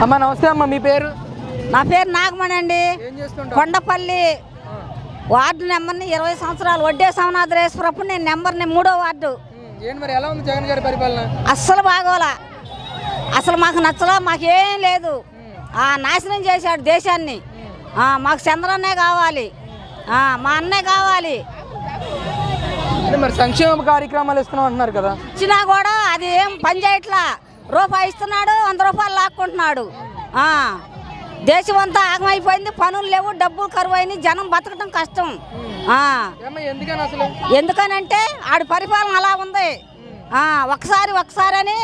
అమ్మ నమస్తే అమ్మ, మీ పేరు? నా పేరు నాగమణి అండి. కొండపల్లి వార్డు నెంబర్ని 20 సంవత్సరాలు వడ్డే సోమనాథరేశ్వరప్పుడు నేను నెంబర్ని 3వ వార్డు. మరి ఎలా ఉంది జగన్ గారి పరిపాలన? అస్సలు బాగోలా, అసలు మాకు నచ్చలా, మాకేం లేదు. నాశనం చేశాడు దేశాన్ని. మాకు చంద్రన్నే కావాలి, మా అన్నే కావాలి. మరి సంక్షేమ కార్యక్రమాలు ఇస్తున్నాం అంటున్నారు కదా, ఇచ్చినా కూడా అది ఏం పని చేయట్లా. రూపాయి ఇస్తున్నాడు, 100 రూపాయలు లాక్కుంటున్నాడు. దేశం అంతా ఆగమైపోయింది, పనులు లేవు, డబ్బులు కరువు అయినాయి, జనం బతకటం కష్టం. ఎందుకనంటే ఆడి పరిపాలన అలా ఉంది. ఒకసారి అని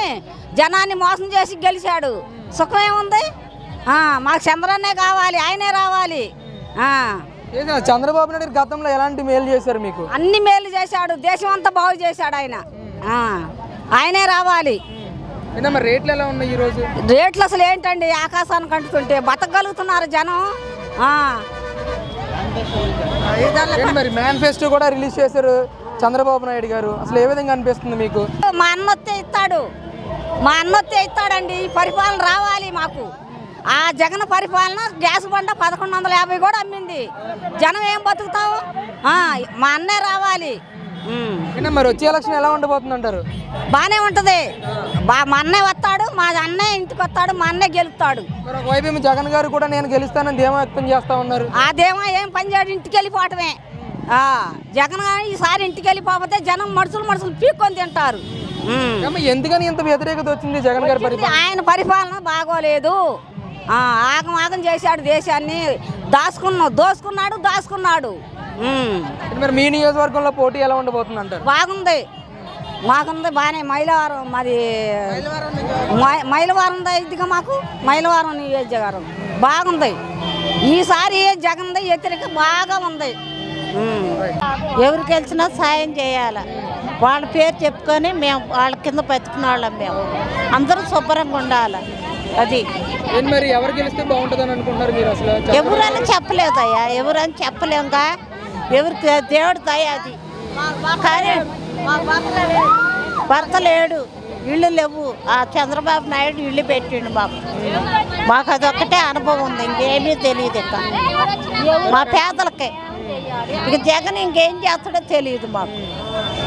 జనాన్ని మోసం చేసి గెలిచాడు. సుఖమేముంది? మాకు చంద్రన్నే కావాలి, ఆయనే రావాలి. చంద్రబాబు నాయుడు గతంలో ఎలాంటి మేలు చేశారు మీకు? అన్ని మేలు చేశాడు, దేశం అంతా బాగు చేశాడు ఆయన. ఆయనే రావాలి. రేట్లు ఎలా ఉన్నాయి ఈ రోజు? రేట్లు అసలు ఏంటండి, ఆకాశానికి అంటుతుంటే బతకగలుగుతున్నారు జనం. మరి మేనిఫెస్టో కూడా రిలీజ్ చేశారు చంద్రబాబు నాయుడు గారు, అసలు ఏ విధంగా అనిపిస్తుంది మీకు? మా అన్నొత్తే ఇస్తాడండి. ఈ పరిపాలన రావాలి మాకు. ఆ జగన్ పరిపాలన గ్యాస్ బండ 1150 కూడా అమ్మింది. జనం ఏం బతుకుతావు? మా అన్నే రావాలి. మరి వచ్చే ఎలక్షన్ ఎలా ఉండబోతుంది అంటారు? బానే ఉంటది. మా అన్నే వస్తాడు, మా అన్నే ఇంటికి వస్తాడు, మా అన్నే గెలుస్తాడు. ఒకవైపు జగన్ గారు కూడా నేను గెలుస్తానని ధీమా వ్యక్తం చేస్తా ఉన్నారు. ఆ ధీమా ఏం పని చేయడు, ఇంటికి వెళ్ళిపోవటమే. జగన్ ఈసారి ఇంటికి వెళ్ళిపోతే జనం మనుషులు పీక్కొని తింటారు. ఎందుకని ఇంత వ్యతిరేకత వచ్చింది జగన్ గారి పరిపాలన? ఆయన పరిపాలన బాగోలేదు. ఆగం చేశాడు దేశాన్ని. దోసుకున్నాడు. మరి మీ నియోజకవర్గంలో పోటీ ఎలా ఉండబోతుంది అంటారు? బాగుంది బాగానే. మాది మైలవరం ఇదిగా మాకు మైలవరం నియోజకవర్గం బాగుంది. ఈసారి జగన్ వ్యతిరేక బాగా ఉంది. ఎవరికి వెళ్చినా సాయం చేయాలి. వాళ్ళ పేరు చెప్పుకొని మేము వాళ్ళ కింద బతుకున్న వాళ్ళం. మేము అందరూ శుభ్రంగా ఉండాలి. అది మరి ఎవరు గెలిస్తే బాగుంటుందని అనుకుంటున్నారు మీరు? అసలు ఎవరని చెప్పలేదయ్యా, ఎవరని చెప్పలేముగా. ఎవరికి దేవుడు దయ అది. కానీ భర్త లేడు, ఇళ్ళు లేవు. ఆ చంద్రబాబు నాయుడు ఇల్లు పెట్టిండు మాకు అదొక్కటే అనుభవం ఉంది, ఇంకేమీ తెలియదు. ఇక మా పేదలకే ఇక జగన్ ఇంకేం చేస్తాడో తెలియదు మాకు.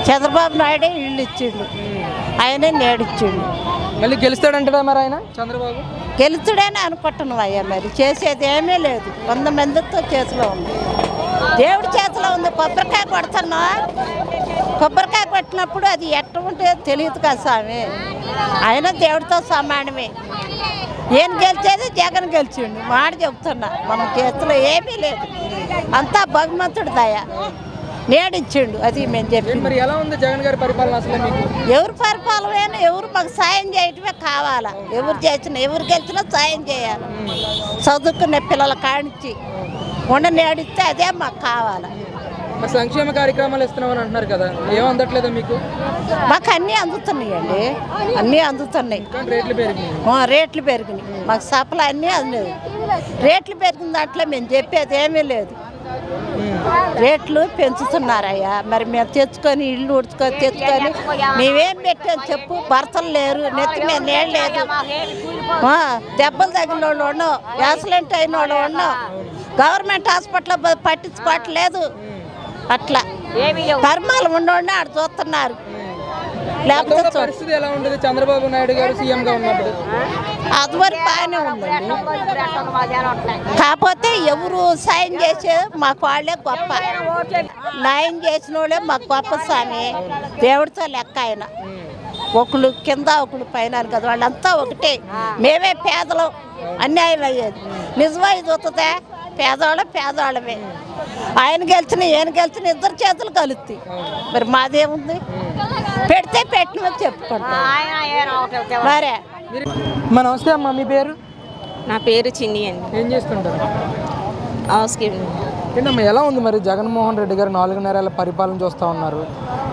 చంద్రబాబు నాయుడే ఇల్లు ఇచ్చిండు, ఆయనే నేడిచ్చిండు. మళ్ళీ గెలుస్తాడంటాడా మరి ఆయన చంద్రబాబు? గెలుచుడని అనుకుంటున్నాం అయ్యా. మరి చేసేది ఏమీ లేదు, 100 మందితో చేతిలో ఉంది, దేవుడి చేతిలో ఉంది. కొబ్బరికాయ కొడుతున్నా, కొబ్బరికాయ కొట్టినప్పుడు అది ఎట్ట ఉంటే తెలియదు కదా స్వామి. ఆయన దేవుడితో సమానమే. ఏం గెలిచేది జగన్ గెలిచిండు, మాట చెప్తున్నా. మన చేతిలో ఏమీ లేదు, అంతా భగవంతుడి దయ, నేడిచ్చిండు. అది మేము చెప్పి. మరి ఎలా ఉంది జగన్ గారి పరిపాలన అసలు మీకు? ఎవరు పరిపాలన, ఎవరు మాకు సాయం చేయటమే కావాలా. ఎవరు గెలిచినా సాయం చేయాలి. చదువుకునే పిల్లల కానిచ్చి నేడిస్తే అదే మాకు కావాలి. మరి సంక్షేమ కార్యక్రమాలు ఇస్తున్నామని అంటున్నారు కదా, ఏం అందట్లేదా మీకు? మాకు అన్నీ అందుతున్నాయండి, అన్నీ అందుతున్నాయి. రేట్లు పెరిగినాయి, మాకు సప్లై అన్నీ అందలేదు. రేట్లు పెరిగిన దాంట్లో మేము చెప్పేది ఏమీ లేదు. రేట్లు పెంచుతున్నారయ్యా. మరి మేము తెచ్చుకొని ఇల్లు తెచ్చుకొని మేమేం పెట్టాము చెప్పు? భర్తలు లేరు, నెత్తి మీద నీళ్ళు లేదు, దెబ్బలు తగిన వాళ్ళు ఉండవు, యాక్సిడెంట్ అయిన వాళ్ళు ఉండవు, గవర్నమెంట్ హాస్పిటల్ పట్టించుకోవట్లేదు. అట్లా కర్మాలు ఉండోండి ఆడ చూస్తున్నారు. లేకపోతే పరిస్థితి ఎలా ఉండదు చంద్రబాబు నాయుడు గారు సీఎం గా ఉన్నప్పుడు? అదివరకు బాగానే ఉందండి. కాకపోతే ఎవరు సాయం చేసేది మాకు వాళ్ళే గొప్ప. న్యాయం చేసిన వాళ్ళే మాకు గొప్ప స్వామి. దేవుడితో లెక్క ఆయన. ఒకళ్ళు కింద ఒకళ్ళు పైన కదా, వాళ్ళంతా ఒకటే. మేమే పేదలం, అన్యాయం అయ్యేది. నిజమా ఇది వస్తుందా? పేదవాళ్ళమే. ఆయన గెలిచిన ఈయన గెలిచిన ఇద్దరు చేతులు కలుస్తాయి. మరి మాదేముంది? పెడితే పెట్టినని చెప్పుకుంటాం. మరే నమస్తే అమ్మ, మీ పేరు? నా పేరు చిన్ని అండి. ఏం చేస్తుంటారు? House keeping. ఏంటమ్మా ఎలా ఉంది మరి జగన్మోహన్ రెడ్డి గారు 4.5 ఏళ్ళ పరిపాలన చూస్తూ ఉన్నారు.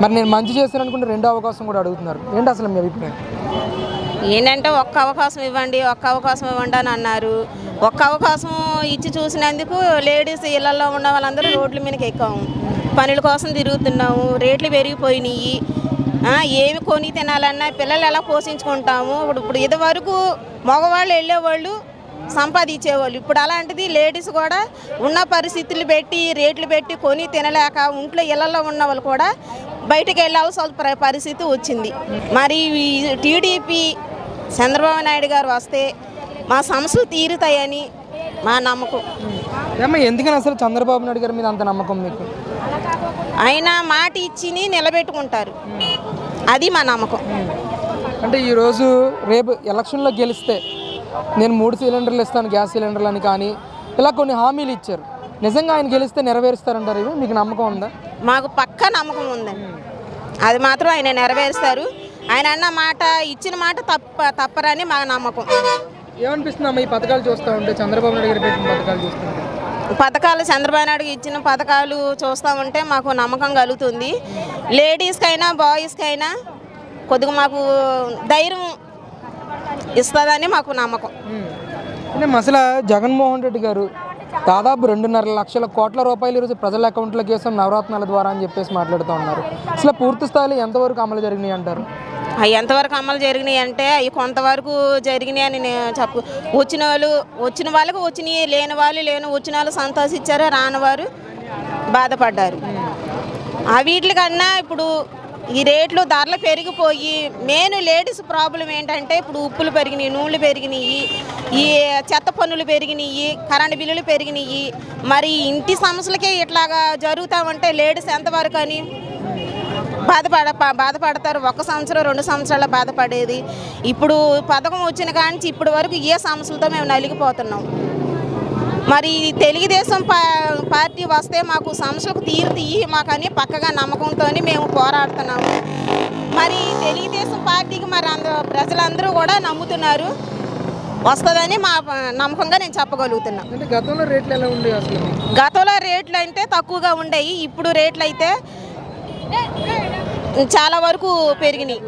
మరి నేను మంచి చేస్తాను అనుకుంటే 2వ అవకాశం కూడా అడుగుతున్నారు. ఏంటి అసలు మీ అభిప్రాయం? ఏంటంటే ఒక్క అవకాశం ఇవ్వండి అని అన్నారు. ఒక్క అవకాశం ఇచ్చి చూసినందుకు లేడీస్ ఇళ్లలో ఉన్న వాళ్ళందరూ రోడ్ల మీదకి ఎక్కాము, పనుల కోసం తిరుగుతున్నాము. రేట్లు పెరిగిపోయినాయి. ఏమి కొని తినాలన్నా పిల్లలు ఎలా పోషించుకుంటాము. ఇప్పుడు ఇదివరకు మగవాళ్ళు వెళ్ళేవాళ్ళు సంపాదించేవాళ్ళు. ఇప్పుడు అలాంటిది లేడీస్ కూడా ఉన్న పరిస్థితులు పెట్టి రేట్లు పెట్టి కొని తినలేక ఇంట్లో ఇళ్లలో ఉన్న వాళ్ళు కూడా బయటకు వెళ్ళాల్సిన పరిస్థితి వచ్చింది. మరి టీడీపీ చంద్రబాబు నాయుడు గారు వస్తే మా సమస్యలు తీరుతాయని మా నమ్మకం. ఎందుకని అసలు చంద్రబాబు నాయుడు గారి మీద అంత నమ్మకం మీకు? ఆయన మాట ఇచ్చి నిలబెట్టుకుంటారు, అది మా నమ్మకం. అంటే ఈరోజు రేపు ఎలక్షన్లో గెలిస్తే నేను 3 సిలిండర్లు ఇస్తాను, గ్యాస్ సిలిండర్లు అని కానీ ఇలా కొన్ని హామీలు ఇచ్చారు. నిజంగా ఆయన గెలిస్తే నెరవేరుస్తారంటారు, ఇవి మీకు నమ్మకం ఉందా? మాకు పక్కా నమ్మకం ఉందండి, అది మాత్రం ఆయన నెరవేరుస్తారు. ఆయన అన్న మాట ఇచ్చిన మాట తప్పరని మా నమ్మకం. ఏమనిపిస్తుంది అమ్మ ఈ పథకాలు చూస్తూ ఉంటే, చంద్రబాబు నాయుడు గారు పెట్టిన పథకాలు చూస్తుంటే? పథకాలు చంద్రబాబు నాయుడు ఇచ్చిన పథకాలు చూస్తూ ఉంటే మాకు నమ్మకం కలుగుతుంది. లేడీస్కైనా బాయ్స్కైనా కొద్దిగా మాకు ధైర్యం ఇస్తుందని మాకు నమ్మకం. అంటే అసలు జగన్మోహన్ రెడ్డి గారు దాదాపు 2.5 లక్షల కోట్ల రూపాయలు ఈరోజు ప్రజల అకౌంట్లోకి వేసాం నవరత్నాల ద్వారా అని చెప్పేసి మాట్లాడుతూ ఉన్నారు. అసలు పూర్తి స్థాయిలో ఎంతవరకు అమలు జరిగినాయి అంటారు? అవి ఎంతవరకు అమలు జరిగినాయి అంటే అవి కొంతవరకు జరిగినాయి అని నేను వచ్చిన వాళ్ళకి వచ్చినాయి, లేని వాళ్ళు వచ్చిన వాళ్ళు సంతోషించారు, రాని వారు బాధపడ్డారు. ఆ వీటికన్నా ఇప్పుడు ఈ రేట్లు ధరలు పెరిగిపోయి మెయిన్ లేడీస్ ప్రాబ్లం ఏంటంటే ఇప్పుడు ఉప్పులు పెరిగినాయి, నూనెలు పెరిగినాయి, ఈ చెత్త పన్నులు పెరిగినాయి, కరెంటు బిల్లులు పెరిగినాయి. మరి ఇంటి సమస్యలకే ఇట్లాగా జరుగుతామంటే లేడీస్ ఎంతవరకు అని బాధపడతారు. 1 సంవత్సరం 2 సంవత్సరాల బాధపడేది. ఇప్పుడు పథకం వచ్చిన కానించి ఇప్పటి వరకు ఏ సమస్యలతో మేము నలిగిపోతున్నాం. మరి తెలుగుదేశం పార్టీ వస్తే మాకు సమస్యలకు తీరుతీయి మాకని పక్కగా నమ్మకంతో మేము పోరాడుతున్నాము. మరి తెలుగుదేశం పార్టీకి మరి ప్రజలందరూ కూడా నమ్ముతున్నారు, వస్తుందని మా నమ్మకంగా నేను చెప్పగలుగుతున్నాను. అంటే గతంలో రేట్లు ఎలా ఉండేవి అసలు? గతంలో రేట్లు అంటే తక్కువగా ఉండేవి, ఇప్పుడు రేట్లు అయితే చాలా వరకు పెరిగినాయి.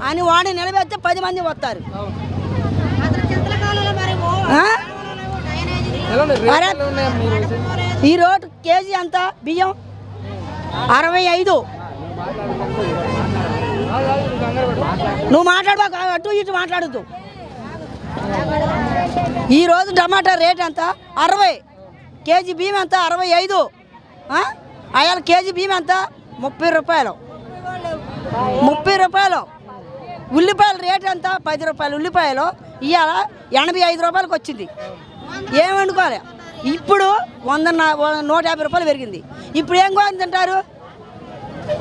అని వాడిని నిలబెడితే 10 మంది వస్తారు. ఈ రోడ్డు కేజీ అంత బియ్యం 65. నువ్వు మాట్లాడబా, అటు ఇటు మాట్లాడద్దు. ఈరోజు టమాటా రేట్ ఎంత? 60. కేజీ బియ్యం ఎంత? 65. అయాల కేజీ బియ్యం ఎంత? 30 రూపాయలు. 30 రూపాయలు. ఉల్లిపాయల రేట్ ఎంత? 10 రూపాయలు ఉల్లిపాయలు. ఇవాళ 85 రూపాయలకు వచ్చింది. ఏమనుకోవాలి? ఇప్పుడు 150 రూపాయలు పెరిగింది. ఇప్పుడు ఏం కొని తింటారు?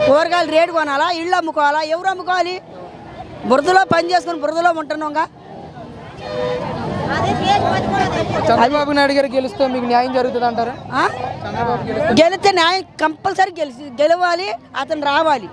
కూరగాయలు రేటు కొనాలా? ఇళ్ళు అమ్ముకోవాలా? ఎవరు అమ్ముకోవాలి? బురదలో పని చేసుకుని బురదలో ఉంటున్నాగా. చంద్రబాబు నాయుడు గారు గెలిస్తే మీకు న్యాయం జరుగుతుంది అంటారా? గెలిస్తే న్యాయం కంపల్సరీ గెలవాలి, అతను రావాలి.